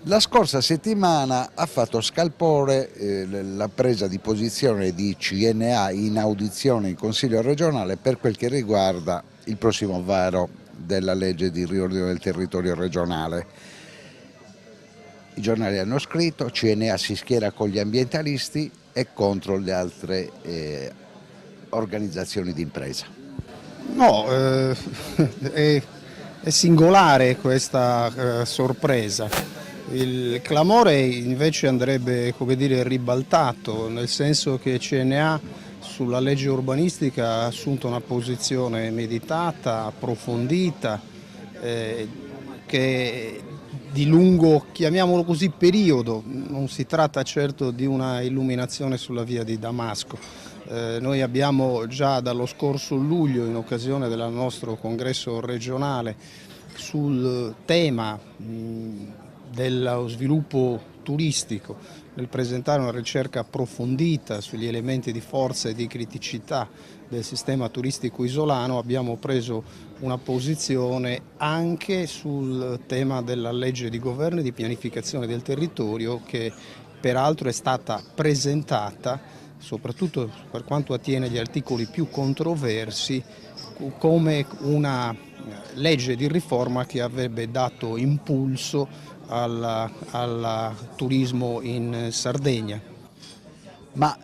La scorsa settimana ha fatto scalpore la presa di posizione di CNA in audizione in Consiglio regionale per quel che riguarda il prossimo varo della legge di riordino del territorio regionale. I giornali hanno scritto: CNA si schiera con gli ambientalisti e contro le altre organizzazioni di impresa. No, è singolare questa sorpresa. Il clamore invece andrebbe, come dire, ribaltato, nel senso che CNA sulla legge urbanistica ha assunto una posizione meditata, approfondita, che di lungo, chiamiamolo così, periodo. Non si tratta certo di una illuminazione sulla via di Damasco. Noi abbiamo già dallo scorso luglio, in occasione del nostro congresso regionale, sul tema dello sviluppo turistico, nel presentare una ricerca approfondita sugli elementi di forza e di criticità del sistema turistico isolano, abbiamo preso una posizione anche sul tema della legge di governo e di pianificazione del territorio, che peraltro è stata presentata, soprattutto per quanto attiene agli articoli più controversi, come una legge di riforma che avrebbe dato impulso al turismo in Sardegna. Ma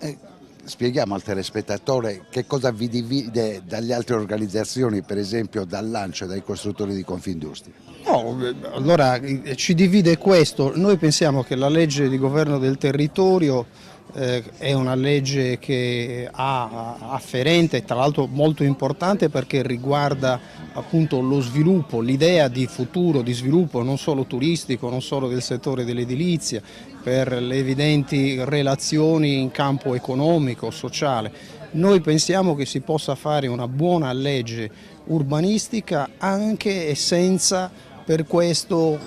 spieghiamo al telespettatore che cosa vi divide dalle altre organizzazioni, per esempio dall'ANCE e dai costruttori di Confindustria. No, allora ci divide questo. Noi pensiamo che la legge di governo del territorio è una legge che ha afferente, tra l'altro molto importante, perché riguarda appunto lo sviluppo, l'idea di futuro, di sviluppo non solo turistico, non solo del settore dell'edilizia, per le evidenti relazioni in campo economico, sociale. Noi pensiamo che si possa fare una buona legge urbanistica anche e senza per questo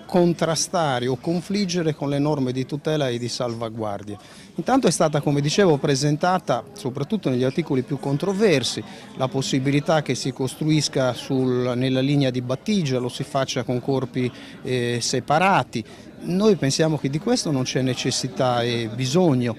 contrastare o confliggere con le norme di tutela e di salvaguardia. Intanto è stata, come dicevo, presentata, soprattutto negli articoli più controversi, la possibilità che si costruisca nella linea di battigia, lo si faccia con corpi separati. Noi pensiamo che di questo non c'è necessità e bisogno.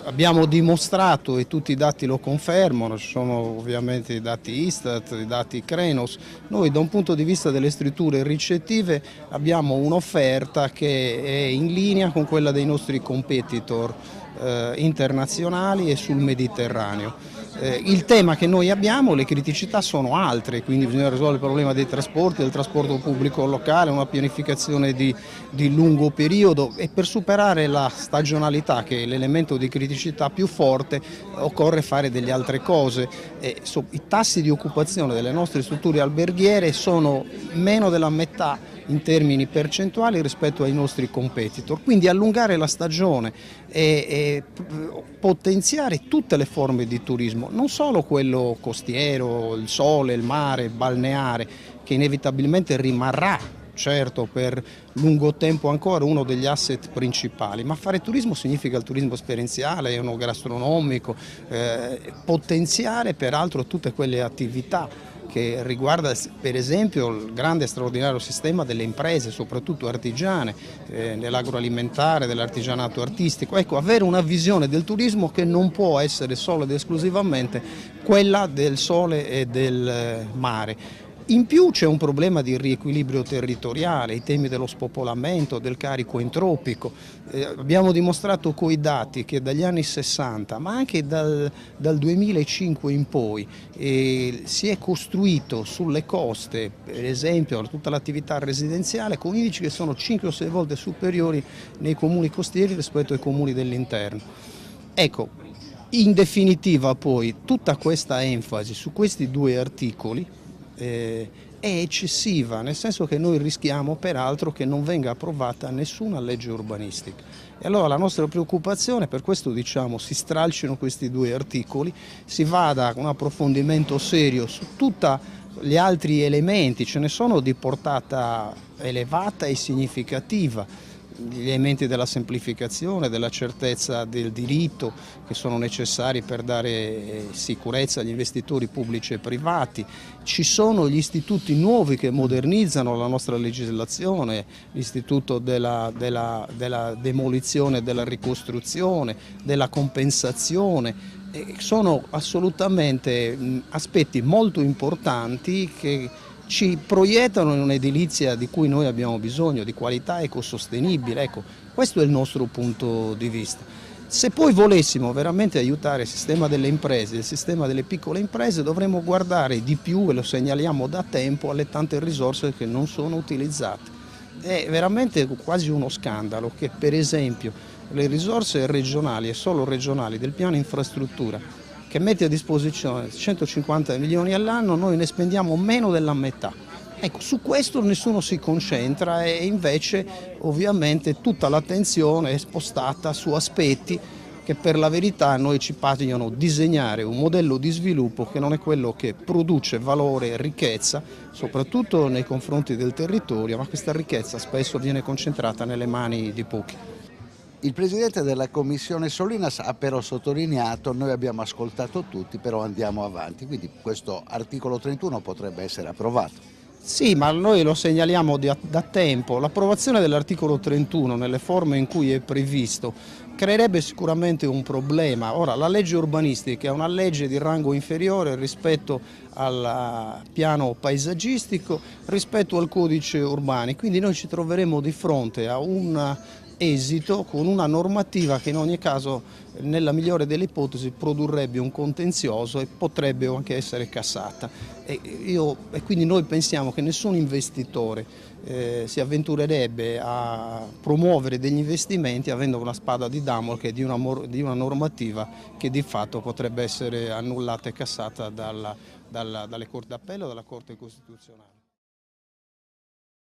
Abbiamo dimostrato, e tutti i dati lo confermano, ci sono ovviamente i dati Istat, i dati Krenos, noi da un punto di vista delle strutture ricettive abbiamo un'offerta che è in linea con quella dei nostri competitor internazionali e sul Mediterraneo. Il tema che noi abbiamo, le criticità sono altre, quindi bisogna risolvere il problema dei trasporti, del trasporto pubblico locale, una pianificazione di lungo periodo, e per superare la stagionalità, che è l'elemento di criticità più forte, occorre fare delle altre cose. I tassi di occupazione delle nostre strutture alberghiere sono meno della metà in termini percentuali rispetto ai nostri competitor, quindi allungare la stagione e potenziare tutte le forme di turismo, non solo quello costiero, il sole, il mare, balneare, che inevitabilmente rimarrà certo per lungo tempo ancora uno degli asset principali, ma fare turismo significa il turismo esperienziale, enogastronomico, potenziare peraltro tutte quelle attività che riguarda per esempio il grande e straordinario sistema delle imprese, soprattutto artigiane, nell'agroalimentare, dell'artigianato artistico. Ecco, avere una visione del turismo che non può essere solo ed esclusivamente quella del sole e del mare. In più c'è un problema di riequilibrio territoriale, i temi dello spopolamento, del carico entropico. Abbiamo dimostrato coi dati che dagli anni 60, ma anche dal 2005 in poi, si è costruito sulle coste, per esempio, tutta l'attività residenziale con indici che sono 5 o 6 volte superiori nei comuni costieri rispetto ai comuni dell'interno. Ecco, in definitiva poi tutta questa enfasi su questi due articoli è eccessiva, nel senso che noi rischiamo peraltro che non venga approvata nessuna legge urbanistica. E allora la nostra preoccupazione, per questo diciamo si stralcino questi due articoli, si vada con un approfondimento serio su tutti gli altri elementi, ce ne sono di portata elevata e significativa. gli elementi della semplificazione, della certezza del diritto che sono necessari per dare sicurezza agli investitori pubblici e privati. Ci sono gli istituti nuovi che modernizzano la nostra legislazione, l'istituto della demolizione, della ricostruzione, della compensazione. Sono assolutamente aspetti molto importanti che ci proiettano in un'edilizia di cui noi abbiamo bisogno, di qualità ecosostenibile. Ecco, questo è il nostro punto di vista. Se poi volessimo veramente aiutare il sistema delle imprese, il sistema delle piccole imprese, dovremmo guardare di più, e lo segnaliamo da tempo, alle tante risorse che non sono utilizzate. È veramente quasi uno scandalo che, per esempio, le risorse regionali e solo regionali del piano infrastruttura, che mette a disposizione 150 milioni all'anno, noi ne spendiamo meno della metà. Ecco, su questo nessuno si concentra e invece ovviamente tutta l'attenzione è spostata su aspetti che per la verità a noi ci paiono disegnare un modello di sviluppo che non è quello che produce valore e ricchezza, soprattutto nei confronti del territorio, ma questa ricchezza spesso viene concentrata nelle mani di pochi. Il Presidente della Commissione Solinas ha però sottolineato: noi abbiamo ascoltato tutti, però andiamo avanti, quindi questo articolo 31 potrebbe essere approvato. Sì, ma noi lo segnaliamo da tempo. L'approvazione dell'articolo 31 nelle forme in cui è previsto creerebbe sicuramente un problema. Ora, la legge urbanistica è una legge di rango inferiore rispetto al piano paesaggistico, rispetto al codice urbano, quindi noi ci troveremo di fronte a un esito con una normativa che in ogni caso, nella migliore delle ipotesi, produrrebbe un contenzioso e potrebbe anche essere cassata. E quindi noi pensiamo che nessun investitore si avventurerebbe a promuovere degli investimenti avendo una spada di Damocle di una normativa che di fatto potrebbe essere annullata e cassata dalle Corti d'Appello e dalla Corte Costituzionale.